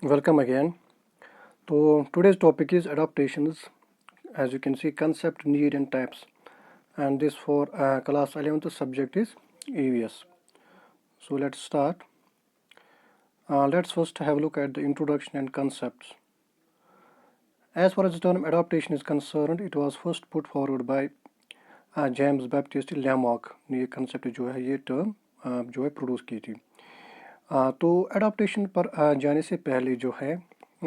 Welcome again. So today's topic is adaptations. As you can see, concept, need, and types. And this for class 11th subject is EVS. So let's start. Let's first have a look at the introduction and concepts. As far as the term adaptation is concerned, it was first put forward by James Baptist Lamarck ने ये concept जो है ये term जो है produce की थी. तो adaptation पर जाने से पहले जो है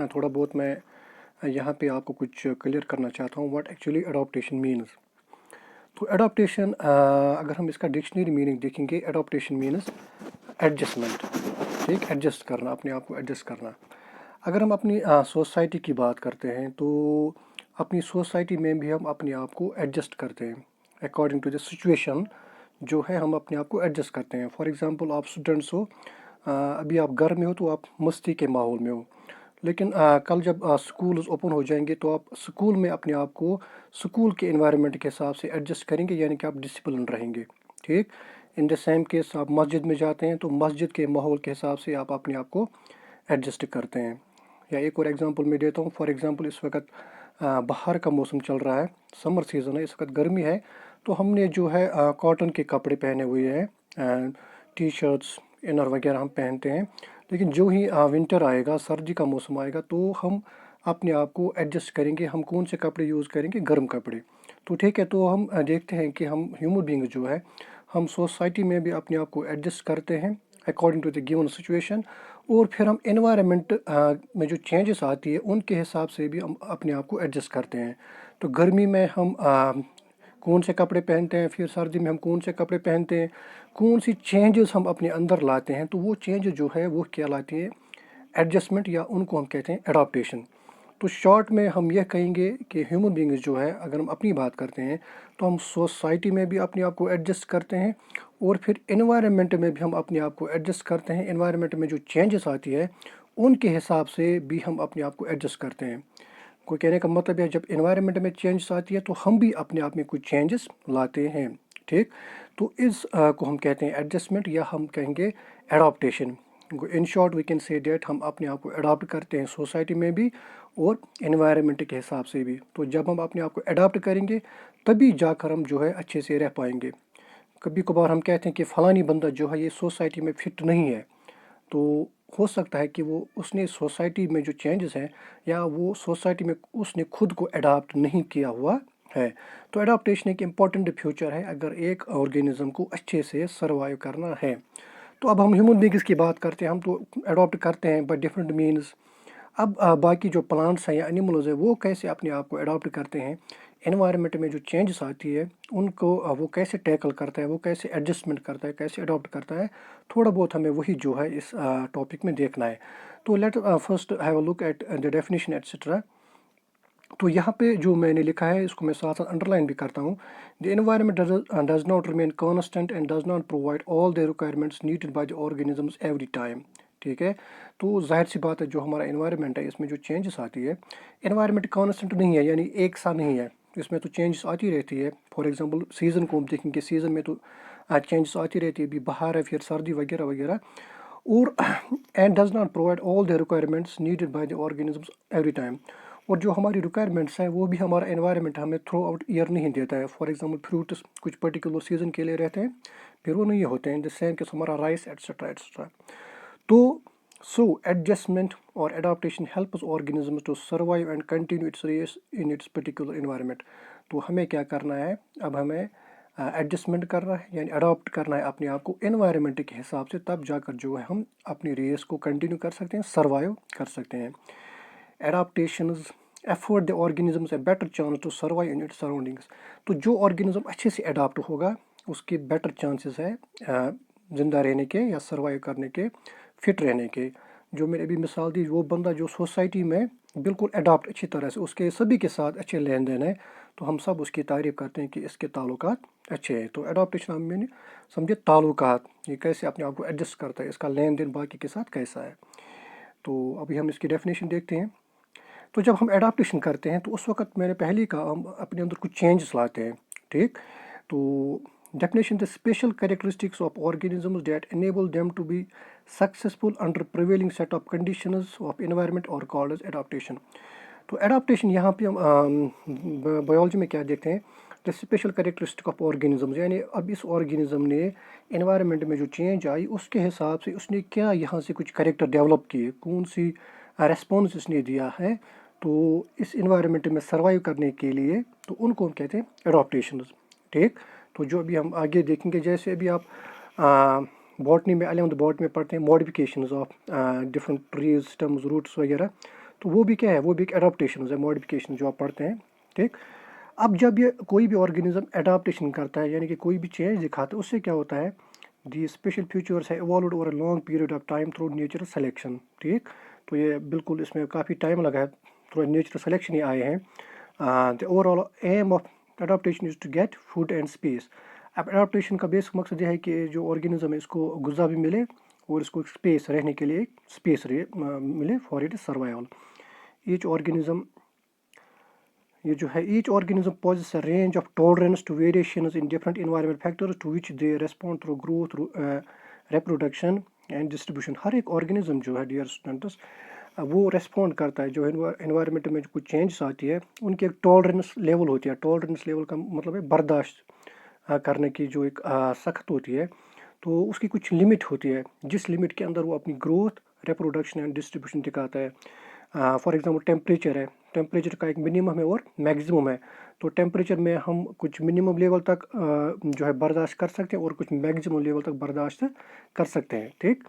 थोड़ा बहुत मैं यहाँ पे आपको कुछ क्लियर करना चाहता हूँ व्हाट एक्चुअली अडॉप्टेशन मीन्स. तो अडॉप्टेशन अगर हम इसका डिक्शनरी मीनिंग देखेंगे, अडॉप्टेशन मीन्स एडजस्टमेंट, ठीक, एडजस्ट करना, अपने आप को एडजस्ट करना. अगर हम अपनी सोसाइटी की बात करते हैं तो अपनी सोसाइटी में भी हम अपने आप को एडजस्ट करते हैं अकॉर्डिंग टू द सिचुएशन. जो है हम अपने आप को एडजस्ट करते हैं. फॉर एग्जांपल आप स्टूडेंट्स हो, अभी आप घर में हो तो आप मस्ती के माहौल में हो, लेकिन कल जब स्कूल्स ओपन हो जाएंगे तो आप स्कूल में अपने आप को स्कूल के एनवायरनमेंट के हिसाब से एडजस्ट करेंगे, यानी कि आप डिसिप्लिन रहेंगे. ठीक. इन द सेम केस आप मस्जिद में जाते हैं तो मस्जिद के माहौल के हिसाब से आप अपने आप को एडजस्ट करते हैं. या एक और एग्जांपल मैं देता हूँ. फॉर एग्जांपल इस वक्त बाहर का मौसम चल रहा है, समर सीज़न है, इस वक्त गर्मी है, तो हमने जो है कॉटन के कपड़े पहने हुए हैं, टी शर्ट्स, इनर वगैरह हम पहनते हैं. लेकिन जो ही विंटर आएगा, सर्दी का मौसम आएगा, तो हम अपने आप को एडजस्ट करेंगे. हम कौन से कपड़े यूज़ करेंगे? गर्म कपड़े. तो ठीक है, तो हम देखते हैं कि हम ह्यूमन बीइंग जो है हम सोसाइटी में भी अपने आप को एडजस्ट करते हैं according to the given situation, और फिर हम एनवायरनमेंट में जो चेंजेस आती है उनके हिसाब से भी हम अपने आप को एडजस्ट करते हैं. तो गर्मी में हम कौन से कपड़े पहनते हैं, फिर सर्दी में हम कौन से कपड़े पहनते हैं, कौन सी चेंजेस हम अपने अंदर लाते हैं, तो वो चेंज जो है वो क्या लाती है? एडजस्टमेंट, या उनको हम कहते हैं एडाप्टेशन. तो शॉर्ट में हम यह कहेंगे कि ह्यूमन बीइंग्स जो है, अगर हम अपनी बात करते हैं तो हम सोसाइटी में भी अपने आप को एडजस्ट करते हैं, और फिर एनवायरनमेंट में भी हम अपने आप को एडजस्ट करते हैं. एनवायरनमेंट में जो चेंजेस आती है उनके हिसाब से भी हम अपने आप को एडजस्ट करते हैं. कोई कहने का मतलब है जब एनवायरनमेंट में चेंजेस आती है तो हम भी अपने आप में कुछ चेंजेस लाते हैं. ठीक. तो इस को हम कहते हैं एडजस्टमेंट, या हम कहेंगे adaptation. In short we can say that हम अपने आप को अडॉप्ट करते हैं सोसाइटी में भी और एनवायरनमेंट के हिसाब से भी. तो जब हम अपने आप को अडॉप्ट करेंगे तभी जाकर हम जो है अच्छे से रह पाएंगे. कभी कभार हम कहते हैं कि फ़लानी बंदा जो है ये सोसाइटी में फिट नहीं है, तो हो सकता है कि वो उसने सोसाइटी में जो चेंजेस हैं या वो सोसाइटी में उसने खुद को अडॉप्ट नहीं किया हुआ है. तो अडॉप्टेशन एक इम्पॉर्टेंट फ्यूचर है अगर एक ऑर्गेनिज्म को अच्छे से सर्वाइव करना है. तो अब हम ह्यूमन बीइंग्स की बात करते हैं, हम तो अडॉप्ट करते हैं बाय डिफरेंट मीन्स. अब बाकी जो प्लांट्स हैं या एनिमल्स हैं वो कैसे अपने आप को अडॉप्ट करते हैं, एनवायरनमेंट में जो चेंजेस आती है उनको वो कैसे टैकल करता है, वो कैसे एडजस्टमेंट करता है, कैसे अडॉप्ट करता है, थोड़ा बहुत हमें वही जो है इस टॉपिक में देखना है. तो let first have a look at the definition etcetera. तो यहाँ पे जो मैंने लिखा है इसको मैं साथ साथ अंडरलाइन भी करता हूँ. The environment does not remain constant and does not provide all the requirements needed by the organisms every time. ठीक है. तो जाहिर सी बात है जो हमारा एनवायरनमेंट है इसमें जो चेंजेस आती है, एनवायरनमेंट कॉन्स्टेंट नहीं है, यानी एक सा नहीं है, इसमें तो चेंजेस आती रहती है. फॉर एग्जांपल सीज़न को हम देखेंगे, सीज़न में तो चेंजेस आती रहती है, अभी बाहर है, फिर सर्दी वगैरह वगैरह. और and does not provide all the requirements needed by the organisms every time. और जो हमारी रिक्वायरमेंट्स हैं वो भी हमारा एनवायरनमेंट हमें थ्रू आउट ईयर नहीं देता है. फॉर एग्जांपल फ्रूट्स कुछ पर्टिकुलर सीज़न के लिए रहते हैं, फिर वो नहीं होते हैं. द सेम केस हमारा राइस एट्सेट्रा एट्सेट्रा. तो एडजस्टमेंट और adaptation helps organisms to survive and continue its race in its particular environment. तो हमें क्या करना है, अब हमें एडजस्टमेंट करना है, यानी अडॉप्ट करना है अपने आप को एनवायरनमेंट के हिसाब से, तब जाकर जो है हम अपनी रेस को कंटिन्यू कर सकते हैं, सर्वाइव कर सकते हैं. Adaptations afford the organisms a better chance to survive in its surroundings. तो जो ऑर्गेनिज्म अच्छे से अडाप्ट होगा उसके बेटर चांसेस है ज़िंदा रहने के या सर्वाइव करने के, फिट रहने के. जो मैंने अभी मिसाल दी, वो बंदा जो सोसाइटी में बिल्कुल अडाप्ट अच्छी तरह से, उसके सभी के साथ अच्छे लेन देन है, तो हम सब उसकी तारीफ़ करते हैं कि इसके ताल्लुकात अच्छे हैं. तो अडाप्टेशन हम मैंने समझे ताल्लुकात, ये कैसे अपने आप को एडजस्ट करता है, इसका लेन देन बाकी के साथ कैसा है. तो अभी हम इसकी डेफिनेशन देखते हैं. तो जब हम एडाप्टेशन करते हैं तो उस वक्त मैंने पहले कहा हम अपने अंदर कुछ चेंजेस लाते हैं. ठीक. तो Definition: the special characteristics of organisms that enable them to be successful under prevailing set of conditions of environment or called as adaptation. तो एडाप्टेशन यहाँ पे हम बायोलॉजी में क्या देखते हैं, the special characteristic of organism, यानी अब इस ऑर्गेनिज्म ने एनवायरनमेंट में जो चेंज आई उसके हिसाब से उसने क्या यहाँ से कुछ करेक्टर डेवलप किए, कौन सी रेस्पॉन्स इसने दिया है तो इस एनवायरनमेंट में सर्वाइव करने के लिए, तो उनको हम कहते हैं एडाप्टेशंस। ठीक, तो जो अभी हम आगे देखेंगे, जैसे अभी आप बॉटनी में 11th बॉटनी में पढ़ते हैं modifications of different trees stems roots वगैरह, तो वो भी क्या है, वो भी एक एडाप्टेशन है, मॉडिफिकेशन जो आप पढ़ते हैं। ठीक, अब जब ये कोई भी ऑर्गेनिज्म एडाप्टेशन करता है यानी कि कोई भी चेंज दिखाता है, उससे क्या होता है, दी स्पेशल फीचर्स है evolved over a long period of time through natural selection. ठीक, तो ये बिल्कुल इसमें काफ़ी टाइम लगा है, थ्रू नेचुरल सिलेक्शन ही आए हैं। The overall aim of adaptation is to get food and space. अब एडाप्टेशन का बेसिक मकसद यह है कि जो ऑर्गेनिज्म है इसको गुज़ा भी मिले और इसको स्पेस रहने के लिए स्पेस मिले for it survival. Each organism, ये जो है, each organism posses a range of tolerance to variations in different environment factors to which they respond through growth, through reproduction and distribution. हर एक ऑर्गेनिज्म जो है डियर स्टूडेंट्स वो respond करता है, जो एनवायरनमेंट में कुछ चेंजेस आती है उनकी एक टॉलरेंस लेवल होती है। टॉलरेंस लेवल का मतलब है बर्दाश्त करने की जो एक सख्त होती है, तो उसकी कुछ लिमिट होती है जिस लिमिट के अंदर वो अपनी ग्रोथ, रिप्रोडक्शन एंड डिस्ट्रीब्यूशन दिखाता है। फॉर एग्जांपल टेम्परेचर है, टेम्परेचर का एक मिनिमम है और मैक्सिमम है, तो टेम्परेचर में हम कुछ मिनिमम लेवल तक जो है बर्दाश्त कर सकते हैं और कुछ मैक्सिमम लेवल तक बर्दाश्त कर सकते हैं। ठीक,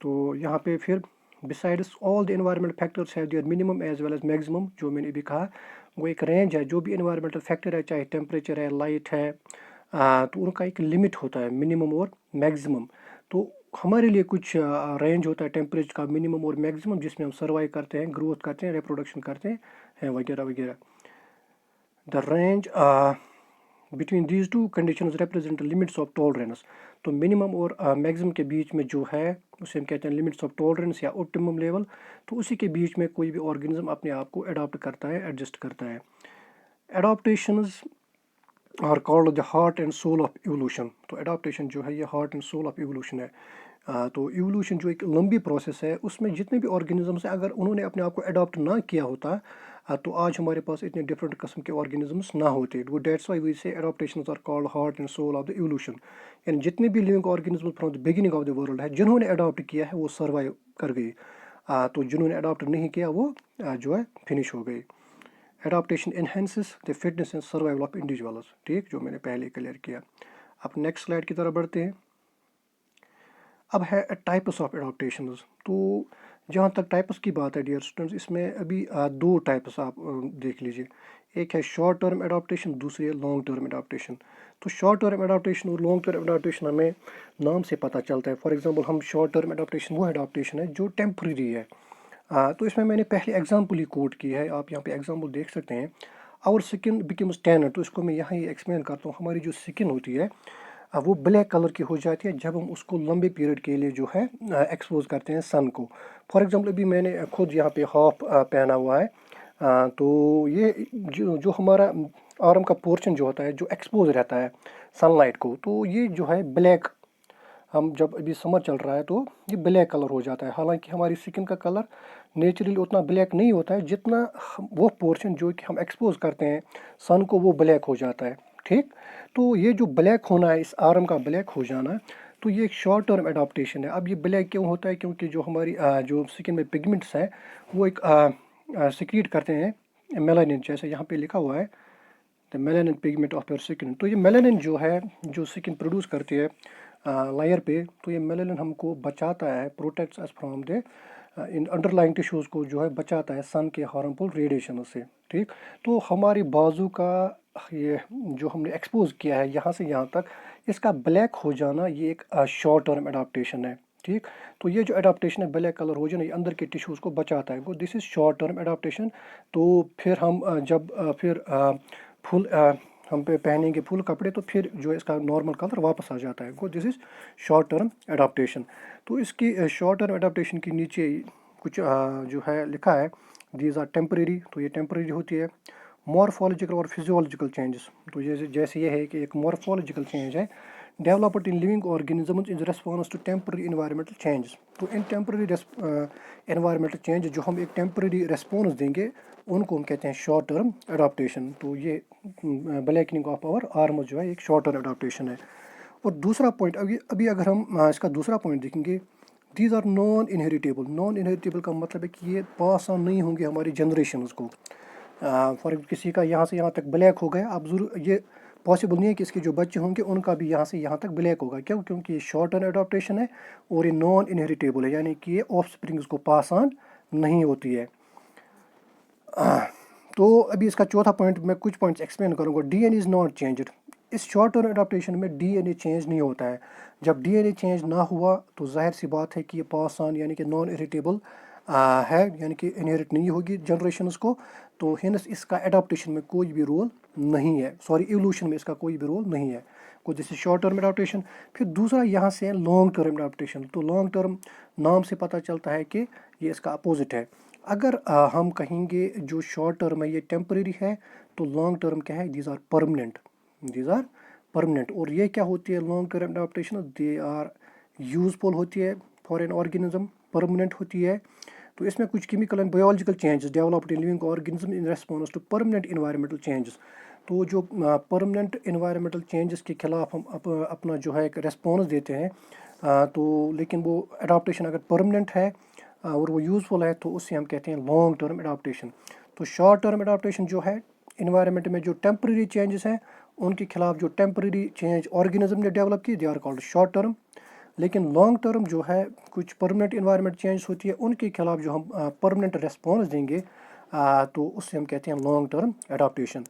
तो यहाँ पे फिर besides all the environmental factors have their minimum as well as maximum, जो मैंने भी कहा वो एक रेंज है, जो भी एनवायरमेंटल फैक्टर है चाहे टेम्परेचर है, लाइट है, तो उनका एक लिमिट होता है मिनिमम और मैक्सिमम। तो हमारे लिए कुछ रेंज होता है टेम्परेचर का मिनिमम और मैक्सिमम, जिसमें हम सर्वाइव करते हैं, ग्रोथ करते हैं, रिप्रोडक्शन करते हैं वगैरह वगैरह। The range between these two conditions represent limits of tolerance. तो मिनिमम और मैक्सिमम के बीच में जो है उसे हम कहते हैं लिमिट्स ऑफ टॉलरेंस या ऑप्टिमम लेवल। तो उसी के बीच में कोई भी ऑर्गेनिज्म अपने आप को अडॉप्ट करता है, एडजस्ट करता है। Adaptations are called the heart and soul of evolution. तो एडाप्टेशन जो है ये heart and soul of evolution है। तो इवोल्यूशन जो एक लंबी प्रोसेस है, उसमें जितने भी ऑर्गेनिजम्स हैं अगर उन्होंने अपने आप को अडॉप्ट ना किया होता तो आज हमारे पास इतने डिफरेंट किस्म के ऑर्गेनिजम्स ना होते। वो that's why we say adaptations are called heart and soul of the evolution. यानी जितने भी living organisms from the beginning of the world है, जिन्होंने अडॉप्ट किया है वो सर्वाइव कर गई, तो जिन्होंने अडॉप्ट नहीं किया वो जो है फिनिश हो गई। Adaptation enhances the fitness and survival of individuals. ठीक, जो मैंने पहले क्लियर किया। अब नेक्स्ट स्लाइड की तरफ बढ़ते हैं। अब है टाइप्स ऑफ एडाप्टेशंस। तो जहाँ तक टाइप्स की बात है डियर स्टूडेंट्स, इसमें अभी दो टाइप्स आप देख लीजिए। एक है शॉर्ट टर्म एडाप्टेशन, दूसरी है लॉन्ग टर्म एडाप्टेशन। तो शॉर्ट टर्म एडाप्टेशन और लॉन्ग टर्म एडाप्टेशन हमें नाम से पता चलता है। फॉर एग्जांपल हम शॉर्ट टर्म एडाप्टेशन वो एडाप्टेशन है जो टेम्परेरी है। तो इसमें मैंने पहले एग्जांपल ही कोट की है, आप यहाँ पे एग्जांपल देख सकते हैं। आवर स्किन बिकम्स टैन, तो इसको मैं यहाँ ही एक्सप्लेन करता हूँ। हमारी जो स्किन होती है वो ब्लैक कलर की हो जाती है जब हम उसको लंबे पीरियड के लिए जो है एक्सपोज करते हैं सन को। फॉर एग्जांपल अभी मैंने खुद यहाँ पे हाफ पहना हुआ है, तो ये जो हमारा आर्म का पोर्शन जो होता है जो एक्सपोज रहता है सनलाइट को, तो ये जो है ब्लैक, हम जब अभी समर चल रहा है तो ये ब्लैक कलर हो जाता है। हालांकि हमारी स्किन का कलर नेचुरली उतना ब्लैक नहीं होता है, जितना वो पोर्शन जो कि हम एक्सपोज करते हैं सन को वो ब्लैक हो जाता है। ठीक, तो ये जो ब्लैक होना है, इस आर्म का ब्लैक हो जाना, तो ये एक शॉर्ट टर्म एडाप्टेशन है। अब ये ब्लैक क्यों होता है, क्योंकि जो हमारी जो स्किन में पिगमेंट्स हैं वो एक सिक्रीट करते हैं मेलानिन, जैसे यहाँ पे लिखा हुआ है the melanin pigment of your skin. तो ये मेलानिन जो है जो स्किन प्रोड्यूस करती है लेयर पे, तो ये मेलानिन हमको बचाता है, protects us from the in underlying tissues को जो है बचाता है सन के हार्मफुल रेडिएशन से। ठीक, तो हमारी बाजू का ये जो हमने एक्सपोज किया है यहाँ से यहाँ तक, इसका ब्लैक हो जाना ये एक शॉर्ट टर्म एडाप्टेशन है। ठीक, तो ये जो एडाप्टेशन है ब्लैक कलर हो जाना, ये अंदर के टिश्यूज़ को बचाता है, वो this is short term adaptation. तो फिर हम जब फिर फुल हम पे पहनेंगे फुल कपड़े तो फिर जो इसका नॉर्मल कलर वापस आ जाता है, वो this is short term adaptation. तो इसकी शॉर्ट टर्म एडाप्टेशन के नीचे कुछ जो है लिखा है दीज आर टेम्परेरी, तो ये टेम्परेरी होती है। मॉर्फोलॉजिकल और फिजियोलॉजिकल चेंजेस, तो जैसे ये है कि एक मॉर्फोलॉजिकल चेंज है, developed in living organisms in response to temporary environmental changes. तो इन टेम्पररी इन्वायरमेंटल चेंज जो हम एक टेम्पररी रिस्पॉन्स देंगे उनको हम कहते हैं शॉर्ट टर्म अडाप्टेशन। तो ये ब्लैकनिंग ऑफ आवर आर्म्स जो है एक शॉर्ट टर्म अडाप्टेशन है। और दूसरा पॉइंट अभी अगर हम इसका दूसरा पॉइंट देखेंगे, these are non inheritable. Non inheritable का मतलब है कि ये पास ऑन नहीं होंगे हमारी जनरेशन्स को। फॉर किसी का यहाँ से यहाँ तक ब्लैक हो गया, अब जरूर ये पॉसिबल नहीं है कि इसके जो बच्चे होंगे उनका भी यहाँ से यहाँ तक ब्लैक होगा। क्यों? क्योंकि ये शॉर्ट टर्म अडॉप्टेशन है और ये नॉन इनहेरिटेबल है, यानी कि ये ऑफ स्प्रिंग्स को पास ऑन नहीं होती है। तो अभी इसका चौथा पॉइंट मैं कुछ पॉइंट्स एक्सप्लेन करूँगा। DNA is not changed. इस शॉर्ट टर्म अडॉप्टेशन में डीएनए चेंज नहीं होता है। जब डीएनए चेंज ना हुआ तो जाहिर सी बात है कि ये पास ऑन यानी कि नॉन इनहेरिटेबल है, यानी कि इनहेरिट नहीं होगी जनरेशन्स को। तो हिंस इसका एडाप्टेशन में कोई भी रोल नहीं है, सॉरी इवोल्यूशन में इसका कोई भी रोल नहीं है। को जैसे शॉर्ट टर्म अडॉप्टेशन। फिर दूसरा यहाँ से है लॉन्ग टर्म अडॉप्टेशन। तो लॉन्ग टर्म नाम से पता चलता है कि ये इसका अपोजिट है। अगर हम कहेंगे जो शॉर्ट टर्म है ये टेम्परेरी है, तो लॉन्ग टर्म क्या है, these are permanent. These are permanent. और ये क्या होती है long term adaptation, they are useful होती है फॉर एन ऑर्गेनिज्म, परमानेंट होती है। तो इसमें कुछ chemical and biological changes developed in living organism in response to permanent environmental changes. तो जो परमानेंट इन्वायरमेंटल चेंजेस के खिलाफ हम अपना जो है एक रेस्पॉन्स देते हैं, तो लेकिन वो अडॉप्टेशन अगर परमानेंट है और वो यूज़फुल है तो उससे हम कहते हैं लॉन्ग टर्म अडॉप्टेशन। तो शॉर्ट टर्म अडॉप्टेशन जो है इन्वायरमेंट में जो टेम्परेरी चेंजेस हैं उनके खिलाफ जो टेम्परेरी चेंज ऑर्गेनिज्म ने डेवलप की, they are called short term. लेकिन लॉन्ग टर्म जो है कुछ परमानेंट इन्वायरमेंट चेंज होती है उनके खिलाफ जो हम परमानेंट रेस्पॉन्स देंगे, तो उससे हम कहते हैं लॉन्ग टर्म अडॉप्टेशन।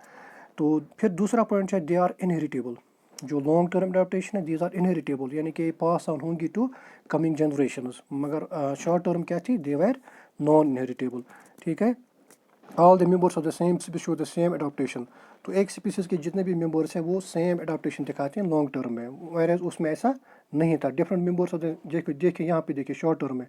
तो फिर दूसरा पॉइंट है दे आर इनहेरिटेबल। जो लॉन्ग टर्म अडॉप्टेशन है दीज आर इनहेरिटेबल, यानी कि पास ऑन होंगी टू कमिंग जनरेशंस। मगर शॉर्ट टर्म क्या थी, दे वर नॉन इनहेरिटेबल। ठीक है। All the members of the same species show the same adaptation. तो एक स्पीशीज के जितने भी मेंबर्स हैं वो सेम अडॉप्टेशन दिखाते हैं लॉन्ग टर्म में, वैरेज उसमें ऐसा नहीं था। डिफरेंट मेंबर्स ऑफ द देखिए यहाँ पे देखिए शॉर्ट टर्म में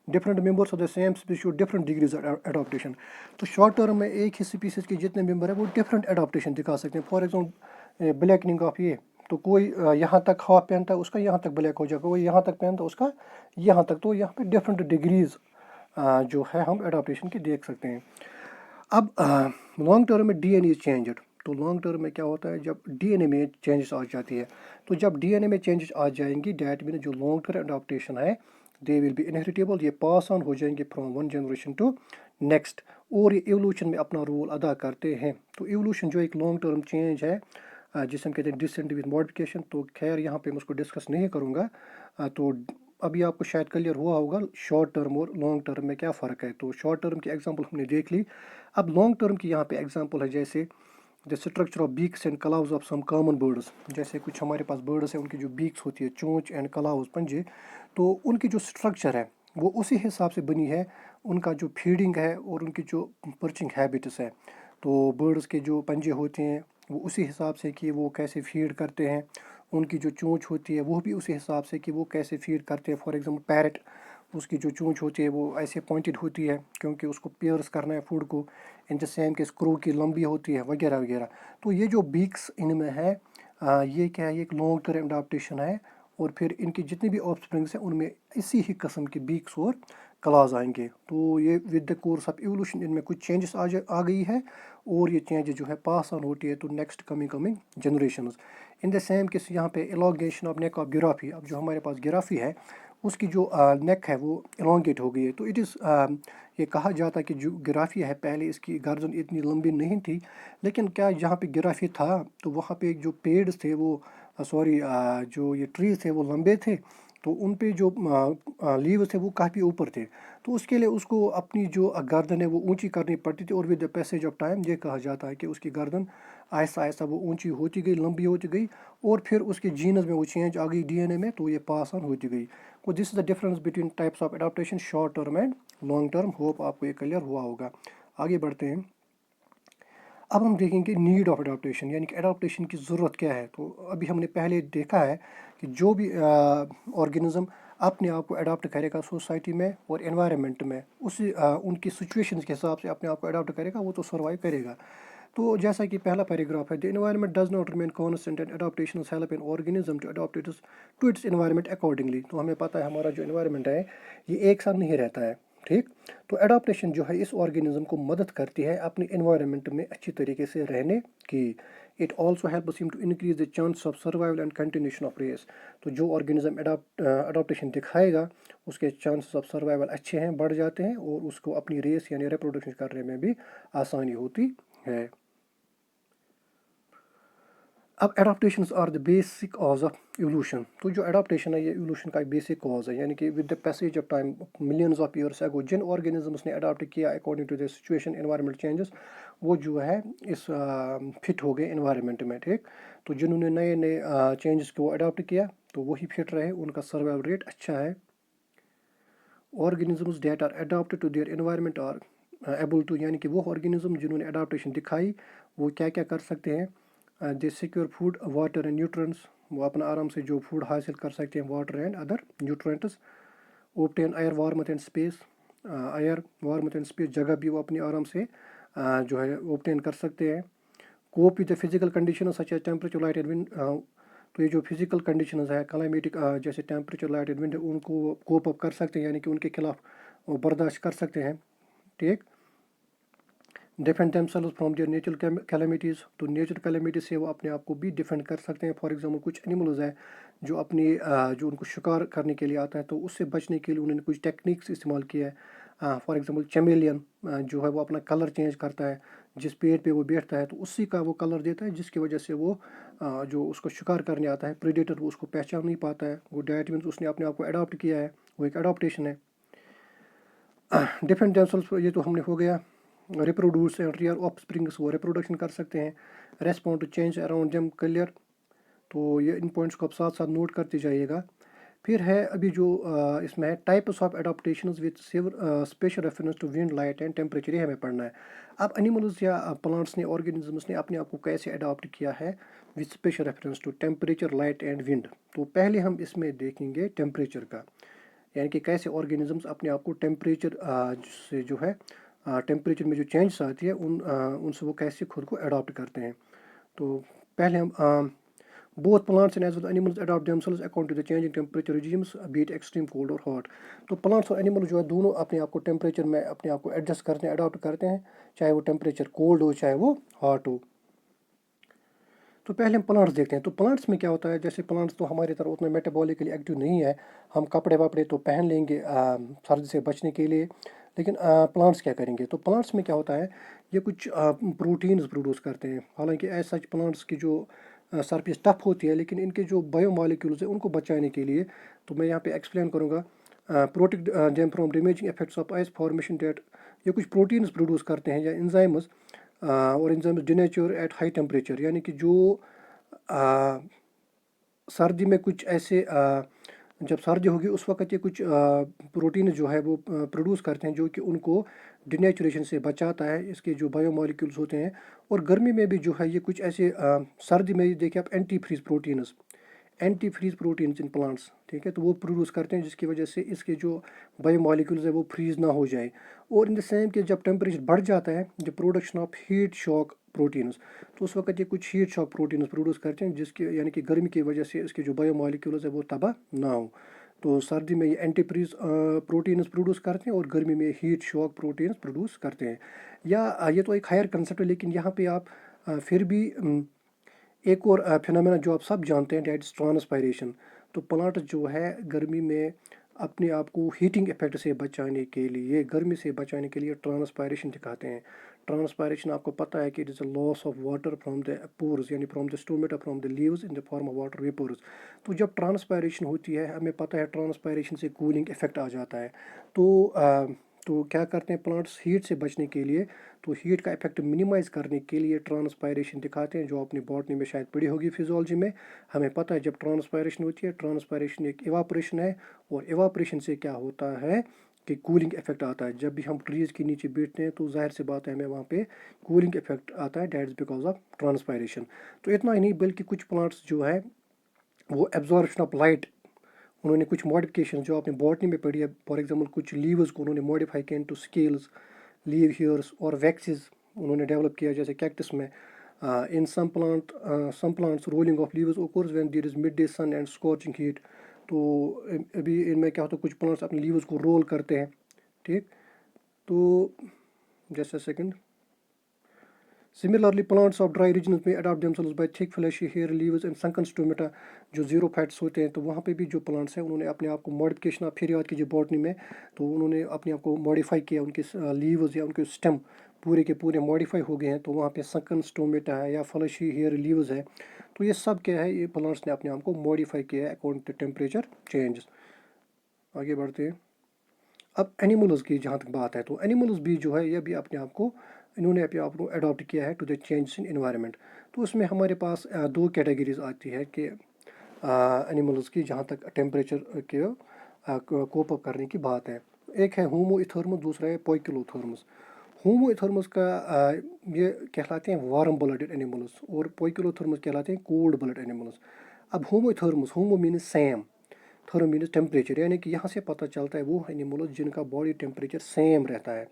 different members of the same species show different degrees adaptation. तो शॉर्ट टर्म में एक ही स्पीशीज के जितने मेंबर हैं वो डिफरेंट अडॉप्टेशन दिखा सकते हैं। फॉर एग्जाम्पल ब्लैकनिंग ऑफ ये, तो कोई यहाँ तक हाफ पहनता है उसका यहाँ तक ब्लैक हो जाएगा, कोई यहाँ तक पहनता है उसका यहाँ तक। तो यहाँ पे डिफरेंट डिग्रीज जो है हम अडॉप्टेशन की देख सकते हैं। अब लॉन्ग टर्म में डीएनए चेंज्ड। तो लॉन्ग टर्म में क्या होता है, जब डीएनए में चेंजेस आ जाती है, तो जब डीएनए में चेंजेस आ जाएंगी डैट मीन जो लॉन्ग टर्म अडॉप्टेशन है दे विल बी इनहेरिटेबल, ये पास ऑन हो जाएंगे from one generation to next, और ये एवोल्यूशन में अपना रोल अदा करते हैं। तो एवोल्यूशन जो एक लॉन्ग टर्म चेंज है जिसे हम कहते हैं डिसेंट विद मॉडिफिकेशन, तो खैर यहाँ पे मैं उसको डिस्कस नहीं करूँगा। तो अभी आपको शायद क्लियर हुआ होगा शॉर्ट टर्म और लॉन्ग टर्म में क्या फ़र्क है। तो शॉर्ट टर्म की एग्जांपल हमने देख ली। अब लॉन्ग टर्म की यहाँ पे एग्जांपल है जैसे the structure of beaks and claws of some common birds. जैसे कुछ हमारे पास बर्ड्स हैं उनकी जो बीक्स होती है, चोंच एंड कलाउज पंजे, तो उनकी जो स्ट्रक्चर है वो उसी हिसाब से बनी है, उनका जो फीडिंग है और उनकी जो पर्चिंग हैबिट्स है। तो बर्ड्स के जो पंजे होते हैं वो उसी हिसाब से कि वो कैसे फीड करते हैं, उनकी जो चोंच होती है वो भी उसी हिसाब से कि वो कैसे फीड करते हैं। फॉर एग्जांपल पैरट, उसकी जो चोंच होती है वो ऐसे पॉइंटेड होती है क्योंकि उसको पेयर्स करना है फूड को। इन द सेम के स्क्रू की लंबी होती है वगैरह वगैरह। तो ये जो बीक्स इनमें है ये क्या है, ये एक लॉन्ग टर्म अडॉप्टेशन है। और फिर इनकी जितनी भी ऑफस्प्रिंग्स हैं उनमें इसी ही किस्म के बीक्स और क्लॉज आएंगे। तो ये with the course of evolution इनमें कुछ चेंजेस आ गई है और ये चेंजेस जो है पास ऑन होती है तो next coming generations. In the same case यहाँ पे एलोंगेशन ऑफ नेक ऑफ गिराफी। अब जो हमारे पास गिराफी है उसकी जो नेक है वो एलोंगेट हो गई है। तो इट इज़ ये कहा जाता है कि जो गिराफी है पहले इसकी गर्दन इतनी लंबी नहीं थी, लेकिन क्या जहाँ पे गिराफी था तो वहाँ पे जो पेड़ थे वो सॉरी जो ये ट्रीज थे वो लंबे थे, तो उन पे जो लीव्स थे वो काफ़ी ऊपर थे। तो उसके लिए उसको अपनी जो गर्दन है वो ऊंची करनी पड़ती थी और with the passage of time ये कहा जाता है कि उसकी गर्दन आहिस्ता आहिस्ता वो ऊंची होती गई, लंबी होती गई, और फिर उसके जीन्स में वो चेंज आ गई डीएनए में, तो ये पास ऑन होती गई। तो this is the difference between types of adaptation short term and long term. Hope आपको ये क्लियर हुआ होगा। आगे बढ़ते हैं। अब हम देखेंगे नीड ऑफ अडाप्टेशन, यानी कि अडाप्टेशन की ज़रूरत क्या है। तो अभी हमने पहले देखा है कि जो भी ऑर्गेनिज्म अपने आप को अडाप्ट करेगा सोसाइटी में और एनवायरनमेंट में, उसी उनकी सिचुएशंस के हिसाब से अपने आप को अडाप्ट करेगा वो तो सर्वाइव करेगा। تو جیسا کہ پہلا پیراگراف ہے، the environment does not remain constant and adaptations help an organism to adapt to its environment accordingly. تو ہمیں پتہ ہے ہمارا جو انوائرمنٹ ہے یہ ایک ساتھ نہیں رہتا ہے، ٹھیک. تو اڈاپٹیشن جو ہے اس آرگنزم کو مدد کرتی ہے اپنے انوائرمنٹ میں اچھی طریقے سے رہنے کی. اٹ آلسو ہیلپس ہم to increase the chance of survival and continuation of race. تو جو آرگنزم اڈاپٹیشن دکھائے گا اس کے چانسز آف سروائیول اچھے ہیں، بڑھ جاتے ہیں، اور اس کو اپنی ریس یعنی ریپروڈکشن کرنے میں بھی آسانی ہوتی ہے. اب adaptations are the basic cause of evolution. تو جو اڈاپٹیشن ہے یہ ایولوشن کا ایک بیسک کاز ہے، یعنی کہ with the passage of time millions of years ago جن آرگنزمس نے اڈاپٹ کیا according to the situation environment changes, وہ جو ہے اس فٹ ہو گئے انوائرمنٹ میں، ٹھیک. تو جنہوں نے نئے نئے چینجز کو اڈاپٹ کیا تو وہی فٹ رہے، ان کا سروائیول ریٹ اچھا ہے. Organisms that are adapt to their environment are able to, یعنی کہ وہ آرگنزم جنہوں نے اڈاپٹیشن دکھائی وہ کیا کیا کر سکتے ہیں. They secure food water and nutrients, وہ اپنا آرام سے جو فوڈ حاصل کر سکتے ہیں، water and other nutrients. Obtain air warmth and space, air warmth and space, جگہ بھی وہ اپنی آرام سے جو ہے اوبٹین کر سکتے ہیں. Cope with the physical conditions such as temperature light and wind. تو یہ جو فزیکل کنڈیشنز ہے کلائمیٹک جیسے ٹیمپریچر لائٹ اینڈ ونڈ، ان کو کوپ اپ کر سکتے ہیں، یعنی کہ ان کے خلاف وہ برداشت کر سکتے ہیں، ٹھیک. Defend themselves from their natural calamities. تو نیچرل کیلمیٹیز سے وہ اپنے آپ کو بھی ڈیفینڈ کر سکتے ہیں. فار ایگزامپل کچھ اینیملز ہیں جو اپنی جو ان کو شکار کرنے کے لیے آتا ہے تو اس سے بچنے کے لیے انہوں نے کچھ ٹیکنیکس استعمال کیا ہے. فار ایگزامپل چیمیلین جو ہے وہ اپنا کلر چینج کرتا ہے، جس پیڑ پہ وہ بیٹھتا ہے تو اسی کا وہ کلر دیتا ہے، جس کی وجہ سے وہ جو اس کو شکار کرنے آتا ہے پریڈیٹر وہ اس کو پہچان نہیں پاتا ہے. وہ ڈیٹ مینس اس نے اپنے آپ کو اڈاپٹ کیا ہے، وہ ایک اڈاپٹیشن ہے. ڈیفینڈ دیم، یہ تو ہم نے ہو گیا. Reproduce and rear offsprings, وہ ریپروڈکشن کر سکتے ہیں. Respond to change around them clear. تو یہ ان پوائنٹس کو آپ ساتھ ساتھ نوٹ کرتے جائیے گا. پھر ہے ابھی جو اس میں ہے types of adaptations with special reference to wind light and temperature, یہ ہمیں پڑھنا ہے. اب اینیملز یا پلانٹس نے، آرگنزمس نے اپنے آپ کو کیسے اڈاپٹ کیا ہے with special reference to temperature light and wind. تو پہلے ہم اس میں دیکھیں گے ٹیمپریچر کا، یعنی کہ کیسے آرگنزمس اپنے آپ کو ٹیمپریچر سے جو ہے ٹیمپریچر میں جو چینجز آتی ہے ان سے وہ کیسے خود کو اڈاپٹ کرتے ہیں. تو پہلے ہم both plants and as well animals adapt themselves according to the changing temperature regimes be it extreme cold اور ہاٹ. تو پلانٹس اور اینیمل جو ہے دونوں اپنے آپ کو ٹیمپریچر میں اپنے آپ کو ایڈجسٹ کرتے ہیں، اڈاپٹ کرتے ہیں، چاہے وہ ٹیمپریچر کولڈ ہو چاہے وہ ہاٹ ہو. تو پہلے ہم پلانٹس دیکھتے ہیں. تو پلانٹس میں کیا ہوتا ہے، جیسے پلانٹس تو ہماری طرح اتنا میٹابولیکلی ایکٹیو نہیں ہے، ہم کپڑے وپڑے تو پہن لیں گے سردی سے بچنے کے لیے، لیکن پلانٹس کیا کریں گے. تو پلانٹس میں کیا ہوتا ہے، یہ کچھ پروٹینز پروڈیوس کرتے ہیں. حالانکہ ایز سچ پلانٹس کی جو سرفیس ٹف ہوتی ہے، لیکن ان کے جو بایو مالیکولز ہیں ان کو بچانے کے لیے، تو میں یہاں پہ ایکسپلین کروں گا. Protect them from damaging effects of ice formation that. یہ کچھ پروٹینز پروڈیوس کرتے ہیں یا انزائمز، اور enzymes denature at high temperature, یعنی کہ جو سردی میں کچھ ایسے جب سردی ہوگی اس وقت یہ کچھ پروٹین جو ہے وہ پروڈیوس کرتے ہیں جو کہ ان کو ڈینیچریشن سے بچاتا ہے، اس کے جو بایو مالیکولز ہوتے ہیں. اور گرمی میں بھی جو ہے یہ کچھ ایسے سردی میں دیکھیں آپ اینٹی فریز پروٹینز ان پلانٹس، ٹھیک ہے، تو وہ پروڈیوس کرتے ہیں جس کی وجہ سے اس کے جو بایو مالیکولز ہے وہ فریز نہ ہو جائے. اور ان دا سیم کہ جب ٹیمپریچر بڑھ جاتا ہے، جو production of heat shock proteins, تو اس وقت یہ کچھ ہیٹ شاک پروٹینز پروڈیوس کرتے ہیں جس کے یعنی کہ گرمی کی وجہ سے اس کے جو بایو مالیکولز ہے وہ تباہ نہ ہو. تو سردی میں یہ اینٹی فریز پروٹینز پروڈیوس کرتے ہیں اور گرمی میں ہیٹ شاک پروٹینز پروڈیوس کرتے ہیں. یا یہ تو ایک ہائر کنسیپٹ ہے، لیکن یہاں پہ آپ پھر بھی ایک اور فینومینا جو آپ سب جانتے ہیں، دیٹ از ٹرانسپائریشن. تو پلانٹ جو ہے گرمی میں اپنے آپ کو ہیٹنگ افیکٹ سے بچانے کے لیے، گرمی سے بچانے کے لیے ٹرانسپائریشن دکھاتے ہیں. ٹرانسپائریشن آپ کو پتہ ہے کہ it is a loss of water from the pores, یعنی from the stomata from the leaves in the form of water vapours. تو جب ٹرانسپائریشن ہوتی ہے، ہمیں پتہ ہے ٹرانسپائریشن سے کولنگ افیکٹ آ جاتا ہے. تو کیا کرتے ہیں پلانٹس ہیٹ سے بچنے کے لیے، تو ہیٹ کا افیکٹ منیمائز کرنے کے لیے ٹرانسپائریشن دکھاتے ہیں، جو اپنی باٹنی میں شاید پڑھی ہوگی فزیولوجی میں. ہمیں پتہ ہے جب ٹرانسپائریشن ہوتی ہے، ٹرانسپائریشن ایک ایواپریشن ہے، اور ایواپریشن سے کیا ہوتا ہے کہ کولنگ افیکٹ آتا ہے. جب بھی ہم ٹریز کے نیچے بیٹھتے ہیں تو ظاہر سی بات ہے ہمیں وہاں پہ کولنگ افیکٹ آتا ہے، دیٹ از بیکاز آف ٹرانسپائریشن. تو اتنا ہی نہیں بلکہ کچھ پلانٹس جو ہے وہ ایبزارپشن آف لائٹ، انہوں نے کچھ ماڈیفکیشن جو آپ نے باٹنی میں پڑھی ہے. فار ایگزامپل کچھ لیوز کو انہوں نے ماڈیفائی کیا انٹو اسکیلز، لیو ہیئرس اور ویکسز. उन्होंने डेवलप किया, जैसे कैक्टस में in some plants rolling of leaves occurs when there is mid day sun and scorching heat. तो अभी इनमें क्या होता है, कुछ प्लांट्स अपने लीव्स को रोल करते हैं, ठीक। तो just a second. Similarly, plants of dry regions may adapt themselves by thick fleshy hair leaves and sunken stomata, जो जीरो फैट्स होते हैं। तो वहाँ पे भी जो प्लांट्स हैं उन्होंने अपने आप को मॉडिफिकेशन, आप फिर याद कीजिए बॉटनी में, तो उन्होंने अपने आप को मॉडिफाई किया, उनके लीव्स या उनके स्टेम पूरे के पूरे मॉडिफाई हो गए हैं। तो वहाँ पे sunken stomata है या फ्लशी हेयर लीव्स है। तो ये सब क्या है, ये प्लांट्स ने अपने आप को मॉडिफाई किया है अकॉर्डिंग टू टेम्परेचर चेंजेस। आगे बढ़ते हैं। अब एनिमल्स की जहाँ तक बात है, तो एनिमल्स भी जो है ये भी अपने आप को इन्होंने अपने आप को अडॉप्ट किया है to the changes in environment. तो उसमें हमारे पास दो कैटेगरीज आती है कि एनिमल्स की जहाँ तक टेम्परेचर के कोप अप करने की बात है। एक है होमो इथर्मस, दूसरा है पोइकिलोथर्मस। होमो इथर्मस का ये कहलाते हैं वार्म ब्लडेड एनिमल्स और पोइकिलोथर्मस कहलाते हैं कोल्ड ब्लड एनिमल्स। अब homeotherms, homo means same, therm means temperature, यानी कि यहाँ से पता चलता है वो एनिमल्स जिनका बॉडी टेम्परेचर सेम रहता है,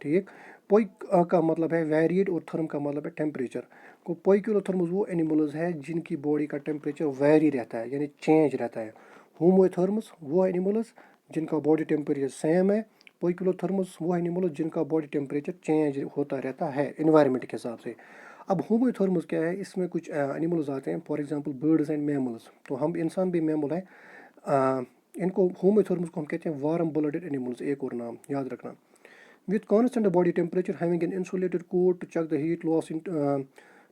ठीक। पोइक का मतलब है वेरिएट और थर्म का मतलब है टेम्परेचर। को पोइकिलोथर्मस वो एनिमल्स है जिनकी बॉडी का टेम्परेचर वेरी रहता है, यानी चेंज रहता है। होमोथर्मस वो एनिमल्स जिनका बॉडी टेम्परेचर सेम है। पोइकिलोथर्मस वो एनिमल्स जिनका बॉडी टेम्परेचर चेंज होता रहता है एनवायरनमेंट के हिसाब से। अब होमोथर्मस क्या है, इसमें कुछ एनिमल्स आते हैं, for example birds and mammals. तो हम इंसान भी मैमल है। इनको होमोथर्मस को हम कहते हैं वार्म ब्लडेड एनिमल्स, एक और नाम याद रखना। With constant body temperature, having an insulated coat to check the heat loss in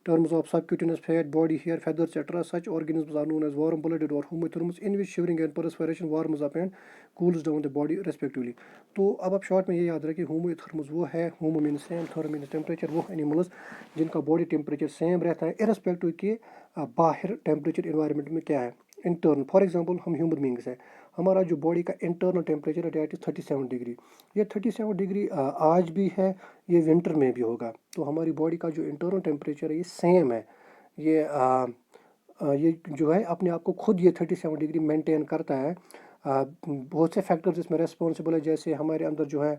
terms of subcutaneous fat, body hair, feathers, etc. Such organisms are known as warm-blooded or homotherms, in which shivering and perspiration warms up and cools down the body respectively. तो अब आप short में ये याद रखें, homothermous वो है, homo means same, therm means temperature, वो एनिमल्स जिनका बॉडी टेम्परेचर सेम रहता है इररेस्पेक्टिव के बाहर टेम्परेचर एनवायरनमेंट में क्या है, इंटरनल। फॉर एग्जांपल हम ह्यूमन बींग्स है, हमारा जो बॉडी का इंटरनल टेम्परेचर है डेट इज़ 37 डिग्री। ये 37 डिग्री आज भी है, ये विंटर में भी होगा। तो हमारी बॉडी का जो इंटरनल टेम्परेचर है ये सेम है। ये जो है अपने आप को खुद ये 37 डिग्री मेंटेन करता है। बहुत से फैक्टर्स इसमें रेस्पॉन्सिबल है, जैसे हमारे अंदर जो है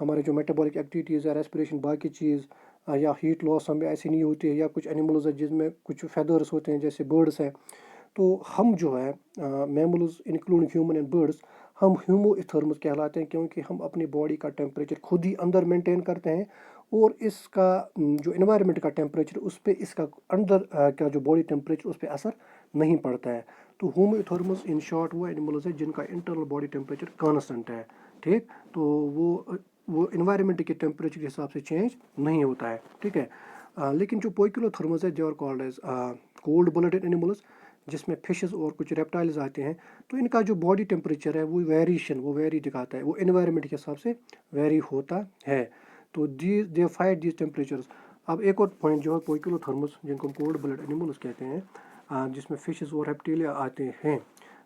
हमारे जो मेटाबॉलिक एक्टिविटीज़ है, रेस्पिरेशन, बाकी चीज़, या हीट लॉस हमें ऐसी नहीं होती है, या कुछ एनिमल्स है जिसमें कुछ फेदर्स होते हैं जैसे बर्ड्स है। तो हम जो है mammals including human and birds, हम ह्यूमोइथर्मस कहलाते हैं, क्योंकि हम अपनी बॉडी का टेम्परेचर खुद ही अंदर मेंटेन करते हैं और इसका जो एनवायरनमेंट का टेम्परेचर उस पर इसका अंदर का जो बॉडी टेम्परेचर उस पर असर नहीं पड़ता है। तो ह्यूमोइथर्मस इन शॉर्ट वो एनिमल्स है जिनका इंटरनल बॉडी टेम्परेचर कांस्टेंट है, ठीक। तो वो एनवायरनमेंट के टेम्परेचर के हिसाब से चेंज नहीं होता है, ठीक है। लेकिन जो पोइकिलोथर्मस है, they are called as cold blooded animals, जिसमें फिशेस और कुछ रेप्टाइल्स आते हैं। तो इनका जो बॉडी टेम्परेचर है वो वेरी दिखाता है, वो एनवायरनमेंट के हिसाब से वेरी होता है। तो दे फाइट दीज टेम्परेचर्स। अब एक और पॉइंट जो है पोइकिलोथर्मस, जिनको कोल्ड ब्लड एनिमल्स कहते हैं, जिसमें फिशेस और रेप्टिलिया आते हैं,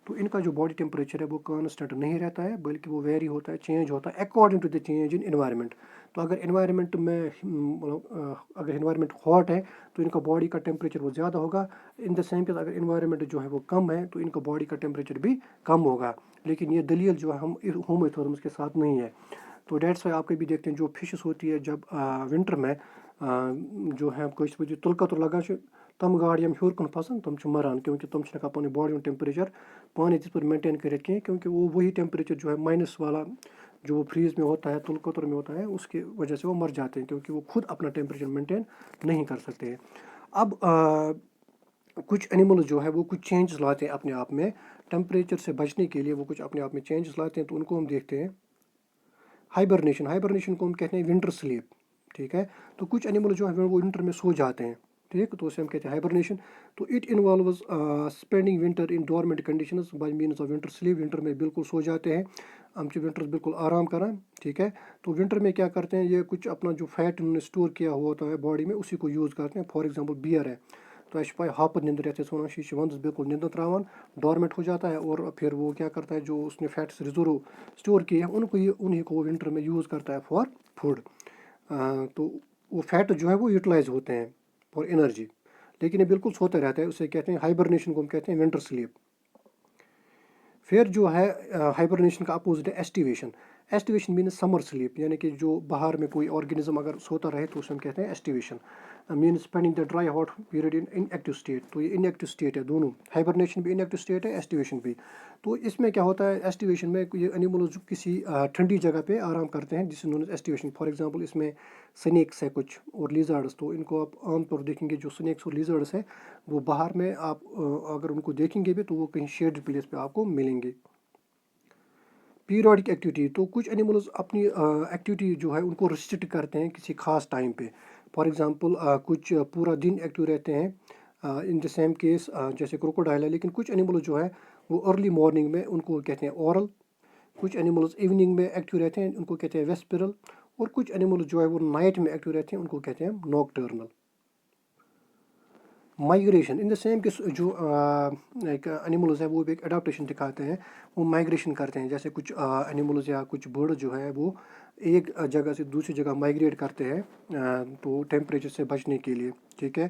तो इनका जो बॉडी टेम्परेचर है वो कांस्टेंट नहीं रहता है, बल्कि वो वेरी होता है, चेंज होता है according to the change in environment. तो अगर एनवायरनमेंट में अगर एनवायरनमेंट हॉट है तो इनका बॉडी का टेम्परेचर वो ज़्यादा होगा। इन द सेम केस अगर एनवायरनमेंट जो है वो कम है तो इनका बॉडी का टेम्परेचर भी कम होगा। लेकिन ये दलील जो है हम होमोथर्मस के साथ नहीं है। तो डेट्स वाई आपके भी देखते हैं जो फिशेस होती है जब विंटर में जो है कोई तुलकत लगा तम गाड़ यम हूर कुन फसन तम मरान, क्योंकि तम अपने बॉडी टेम्परेचर पानी जिस पर मेंटेन करें, क्योंकि वो वही टेम्परेचर जो है माइनस वाला जो वो फ्रीज में होता है, तुलकतर में होता है, उसकी वजह से वो मर जाते हैं, क्योंकि वो खुद अपना टेम्परेचर मेंटेन नहीं कर सकते हैं। अब कुछ एनिमल्स जो है वो कुछ चेंजेस लाते हैं अपने आप में टेम्परेचर से बचने के लिए, वो कुछ अपने आप में चेंजेस लाते हैं। तो उनको हम देखते हैं हाइबरनेशन को हम कहते हैं विंटर स्लीप, ठीक है। तो कुछ एनिमल जो है वो विंटर में सो जाते हैं, ठीक, तो उसे हम कहते हैं हाइबरनेशन। तो it involves spending winter in dormant conditions bye means of winter sleep. Winter में बिल्कुल सो जाते हैं, हम विंटर बिल्कुल आराम करें, ठीक है। तो विंटर में क्या करते हैं, ये कुछ अपना जो फैट उन्होंने स्टोर किया हुआ होता है बॉडी में उसी को यूज़ करते हैं। फॉर एग्जाम्पल बियर है, तो अस पाए हापत निंदर ये सोना शीश वंदस बिल्कुल निंदर त्रावान डॉर्मेंट हो जाता है, और फिर वो क्या करता है, जो उसने फैट्स रिजर्व स्टोर किए हैं उन्हीं को विंटर में यूज़ करता है फॉर फूड। तो वो फैट जो है वो यूटिलाइज होते हैं फॉर एनर्जी, लेकिन ये बिल्कुल सोते रहता है, उसे कहते हैं हाइबरनेशन को हम कहते हैं विंटर स्लीप। फिर जो है हाइबरनेशन का अपोजिट है aestivation. Aestivation means summer sleep, यानी कि जो बाहर में कोई ऑर्गेनिज्म अगर सोता रहे तो उसे हम कहते हैं aestivation. Means spending the dry hot period in inactive state, तो ये इनएक्टिव स्टेट है दोनों, हाइबरनेशन भी इनएक्टिव स्टेट है, एस्टिवेशन भी। तो इसमें क्या होता है, एस्टिवेशन में ये एनिमल्स किसी ठंडी जगह पे आराम करते हैं जिसे नोन एस्टिवेशन। फॉर एग्जांपल इसमें स्नेक्स है कुछ और लिजर्ड्स, तो इनको आप आमतौर देखेंगे जो स्नेक्स और लिजर्ड्स है वो बाहर में आप अगर उनको देखेंगे भी तो वो कहीं शेड प्लेस पे आपको मिलेंगे। पीरियडिक एक्टिविटी, तो कुछ एनिमल्स अपनी एक्टिविटी जो है उनको रिस्ट्रिक्ट करते हैं किसी खास टाइम पे। फॉर एग्जांपल कुछ पूरा दिन एक्टिव रहते हैं इन द सेम केस जैसे क्रोकोडाइल है, लेकिन कुछ एनिमल्स जो है वो अर्ली मॉर्निंग में उनको कहते हैं ओरल, कुछ एनिमल्स इवनिंग में एक्टिव रहते हैं उनको कहते हैं वेस्पिरल, और कुछ एनिमल्स जो है वो नाइट में एक्टिव रहते हैं उनको कहते हैं nocturnal. Migration in the same कि जो एक एनिमल्स है वो भी एक अडाप्टेशन दिखाते हैं, वो माइग्रेशन करते हैं। जैसे कुछ एनिमल्स या कुछ बर्ड जो है वो एक जगह से दूसरी जगह माइग्रेट करते हैं तो टेम्परेचर से बचने के लिए, ठीक है।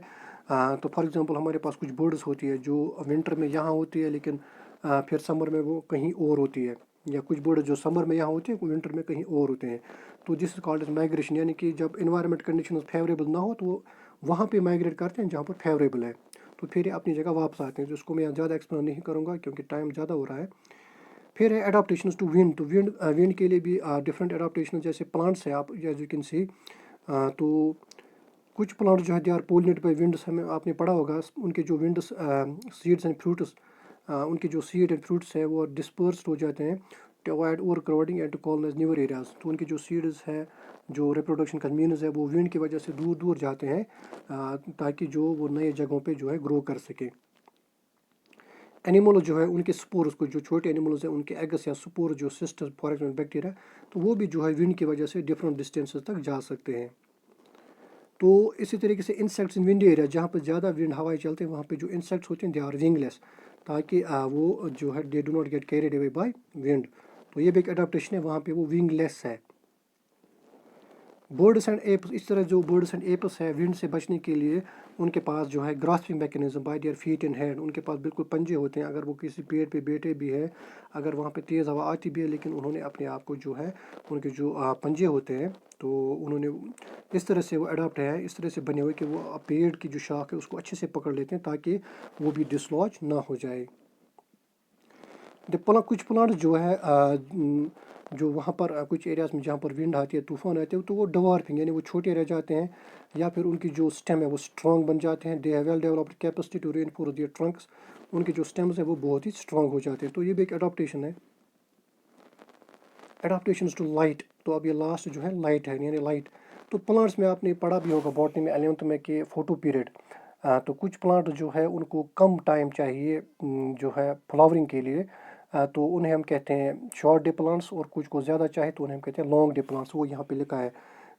तो फॉर एग्जांपल हमारे पास कुछ बर्ड्स होती है जो विंटर में यहाँ होती है लेकिन फिर समर में वो कहीं और होती है, या कुछ बर्ड जो समर में यहाँ होते हैं विंटर में कहीं और होते हैं। तो this is called as migration, यानी कि जब इन्वायरमेंट कंडीशन फेवरेबल ना हो तो वो वहाँ पे माइग्रेट करते हैं जहाँ पर फेवरेबल है, तो फिर ये अपनी जगह वापस आते हैं। तो इसको मैं ज़्यादा एक्सप्लेन नहीं करूँगा क्योंकि टाइम ज़्यादा हो रहा है। फिर है अडाप्टेशंस टू विंड, तो विंड के लिए भी डिफरेंट अडाप्टेशन, जैसे प्लांट्स है आप एज यू कैन सी, तो कुछ प्लांट जो है they are pollinated by winds, हमें आपने पढ़ा होगा उनके जो विंड्स सीड्स एंड फ्रूट्स, उनके जो सीड एंड फ्रूट्स है वो डिस्पर्स्ड हो जाते हैं to avoid overcrowding and to colonize newer areas. तो उनके जो सीड्स है जो रिप्रोडक्शन का मीन्स है वो विंड की वजह से दूर दूर जाते हैं ताकि जो वो नए जगहों पे जो है ग्रो कर सके। एनिमल जो है उनके स्पोर्स को, जो छोटे एनिमल्स हैं उनके एग्स या स्पोर जो सिस्टर फॉर एग्जाम्पल बैक्टीरिया, तो वो भी जो है विंड की वजह से डिफरेंट डिस्टेंसेस तक जा सकते हैं। तो इसी तरीके से इंसेक्ट्स इन विंडी एरिया, जहाँ पर ज़्यादा विंड हवाएं चलते हैं वहाँ पे जो इंसेक्ट्स होते हैं दे आर विंगलेस, ताकि वो जो है they do not get carried away by wind. तो ये भी एक अडाप्टेशन है, वहाँ पे वो विंगलेस है। बर्ड्स एंड एप्स, इस तरह जो बर्ड्स एंड एप्स है विंड से बचने के लिए उनके पास जो है grasping mechanism bye their feet and hand, उनके पास बिल्कुल पंजे होते हैं। अगर वो किसी पेड़ पे बैठे भी है, अगर वहाँ पे तेज़ हवा आती भी है, लेकिन उन्होंने अपने आप को जो है उनके जो पंजे होते हैं तो उन्होंने इस तरह से वो अडाप्ट है, इस तरह से बने हुए कि वो पेड़ की जो शाख है उसको अच्छे से पकड़ लेते हैं ताकि वो भी डिसलॉज ना हो जाए। कुछ प्लांट जो है जो वहाँ पर कुछ एरियाज़ में जहाँ पर विंड आती है, तूफान आते हैं, तो वो डवार्फिंग यानी वो छोटे रह जाते हैं, या फिर उनकी जो स्टेम है वो स्ट्रॉन्ग बन जाते हैं। They have well developed capacity to reinforce their trunks, उनके जो स्टेम्स है वो बहुत ही स्ट्रॉन्ग हो जाते हैं। तो ये भी एक अडाप्टेशन है। अडाप्टेशंस टू लाइट, तो अब ये लास्ट जो है लाइट है, यानी लाइट। तो प्लांट्स में आपने पढ़ा भी होगा बॉटनी में 11th में कि फोटो पीरियड, तो कुछ प्लांट जो है उनको कम टाइम चाहिए जो है फ्लावरिंग के लिए, तो उन्हें हम कहते हैं शॉर्ट डे प्लांट्स, और कुछ को ज़्यादा चाहे तो उन्हें हम कहते हैं लॉन्ग डे प्लांट्स, वो यहाँ पे लिखा है।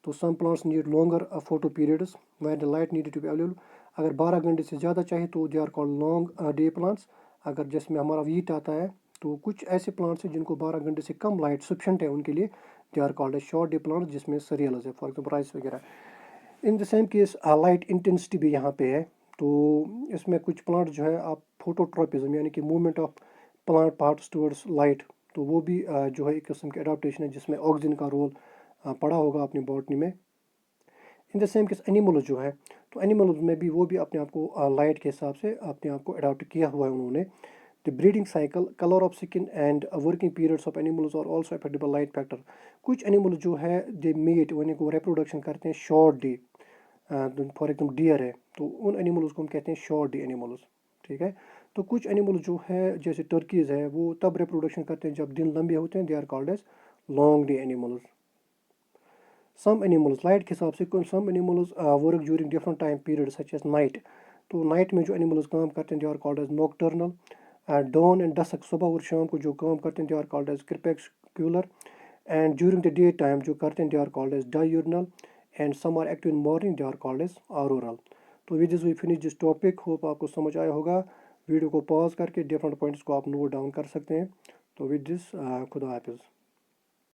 तो some plants need longer photoperiods where the light needed to be available, अगर 12 घंटे से ज़्यादा चाहे तो they are called long day plants. अगर जिसमें हमारा वीट आता है, तो कुछ ऐसे प्लांट्स हैं जिनको 12 घंटे से कम लाइट सफिशेंट है उनके लिए, they are called a short day plants, जिसमें सरियल्स है फॉर एग्जाम्पल राइस वगैरह। In the same case light intensity भी यहाँ पे है, तो इसमें कुछ प्लांट जो है आप फोटोट्रोपिज्म यानी कि movement of plant parts towards light, तो वो भी जो है एक किस्म की अडाप्टेशन है जिसमें ऑक्सीजन का रोल पढ़ा होगा अपनी बॉटनी में। इन द सेम केस एनिमल जो है, तो एनिमल में भी वो भी अपने आप को लाइट के हिसाब से अपने आप को अडाप्ट किया हुआ है उन्होंने। The breeding cycle, colour of skin and working periods of animals are also affected by light factor. कुछ एनिमल जो है दे मीट यानी को रिप्रोडक्शन करते हैं short day, for example deer है, तो उन एनिमल्स को हम कहते हैं शॉर्ट डे एनिमल्स, ठीक है। तो कुछ एनिमल जो है जैसे टर्कीज है वो तब रिप्रोडक्शन करते हैं जब दिन लंबे होते हैं, they are called as long day animals. Some animals, light के हिसाब से some animals work during different time period such as night, तो नाइट में जो एनिमल्स काम करते हैं they are called as nocturnal. Dawn and dusk, सुबह और शाम को जो काम करते हैं they are called as crepuscular. And during the day time जो करते हैं they are called as diurnal. And some are active in morning, they are called as auroral. तो with this we finish this topic, hope आपको समझ आया होगा। Video को pause करके डिफरेंट पॉइंट्स को आप नोट डाउन कर सकते हैं। तो विद दिस खुदा हाफिज़।